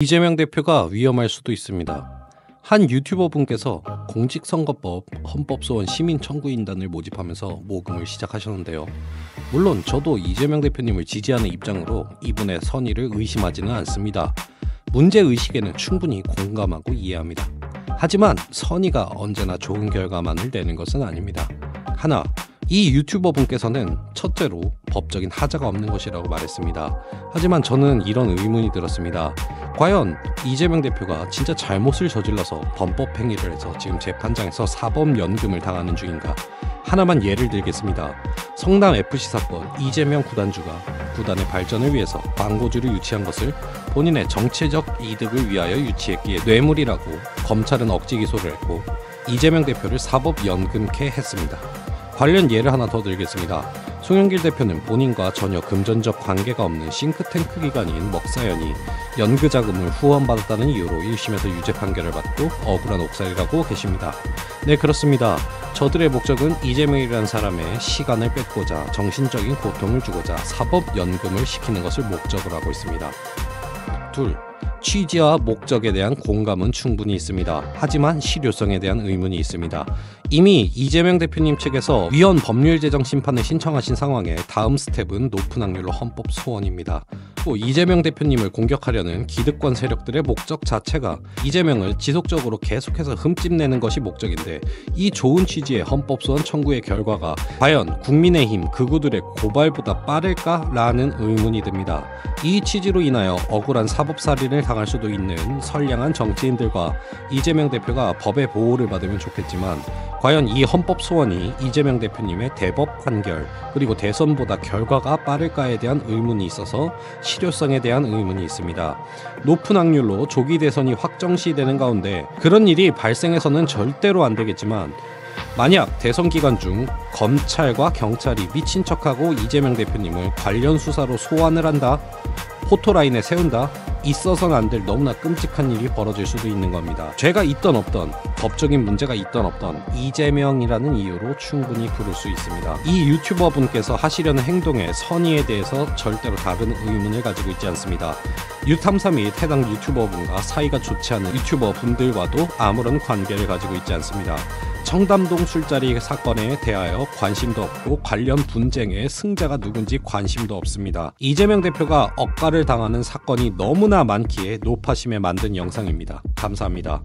이재명 대표가 위험할 수도 있습니다. 한 유튜버 분께서 공직선거법 헌법소원 시민청구인단을 모집하면서 모금을 시작하셨는데요. 물론 저도 이재명 대표님을 지지하는 입장으로 이분의 선의를 의심하지는 않습니다. 문제의식에는 충분히 공감하고 이해합니다. 하지만 선의가 언제나 좋은 결과만을 내는 것은 아닙니다. 하나, 이 유튜버 분께서는 첫째로 법적인 하자가 없는 것이라고 말했습니다. 하지만 저는 이런 의문이 들었습니다. 과연 이재명 대표가 진짜 잘못을 저질러서 범법 행위를 해서 지금 재판장에서 사법연금을 당하는 중인가? 하나만 예를 들겠습니다. 성남FC 사건, 이재명 구단주가 구단의 발전을 위해서 광고주를 유치한 것을 본인의 정치적 이득을 위하여 유치했기에 뇌물이라고 검찰은 억지 기소를 했고 이재명 대표를 사법연금케 했습니다. 관련 예를 하나 더 들겠습니다. 송영길 대표는 본인과 전혀 금전적 관계가 없는 싱크탱크 기관인 먹사연이 연구자금을 후원받았다는 이유로 1심에서 유죄 판결을 받고 억울한 옥살이라고 계십니다. 네, 그렇습니다. 저들의 목적은 이재명이라는 사람의 시간을 뺏고자 정신적인 고통을 주고자 사법연금을 시키는 것을 목적으로 하고 있습니다. 둘, 취지와 목적에 대한 공감은 충분히 있습니다. 하지만 실효성에 대한 의문이 있습니다. 이미 이재명 대표님 측에서 위헌 법률 제정 심판을 신청하신 상황에 다음 스텝은 높은 확률로 헌법 소원입니다. 또 이재명 대표님을 공격하려는 기득권 세력들의 목적 자체가 이재명을 지속적으로 계속해서 흠집내는 것이 목적인데 이 좋은 취지의 헌법 소원 청구의 결과가 과연 국민의힘 극우들의 고발보다 빠를까라는 의문이 듭니다. 이 취지로 인하여 억울한 사법살인을 당할 수도 있는 선량한 정치인들과 이재명 대표가 법의 보호를 받으면 좋겠지만 과연 이 헌법 소원이 이재명 대표님의 대법 판결 그리고 대선보다 결과가 빠를까에 대한 의문이 있어서 실효성에 대한 의문이 있습니다. 높은 확률로 조기 대선이 확정시되는 가운데 그런 일이 발생해서는 절대로 안 되겠지만 만약 대선 기간 중 검찰과 경찰이 미친 척하고 이재명 대표님을 관련 수사로 소환을 한다, 포토라인에 세운다, 있어서는 안 될 너무나 끔찍한 일이 벌어질 수도 있는 겁니다. 죄가 있던 없던, 법적인 문제가 있던 없던 이재명이라는 이유로 충분히 부를 수 있습니다. 이 유튜버 분께서 하시려는 행동의 선의에 대해서 절대로 다른 의문을 가지고 있지 않습니다. 유탐사 및 해당 유튜버 분과 사이가 좋지 않은 유튜버 분들과도 아무런 관계를 가지고 있지 않습니다. 청담동 술자리 사건에 대하여 관심도 없고 관련 분쟁의 승자가 누군지 관심도 없습니다. 이재명 대표가 억가를 당하는 사건이 너무나 많기에 노파심에 만든 영상입니다. 감사합니다.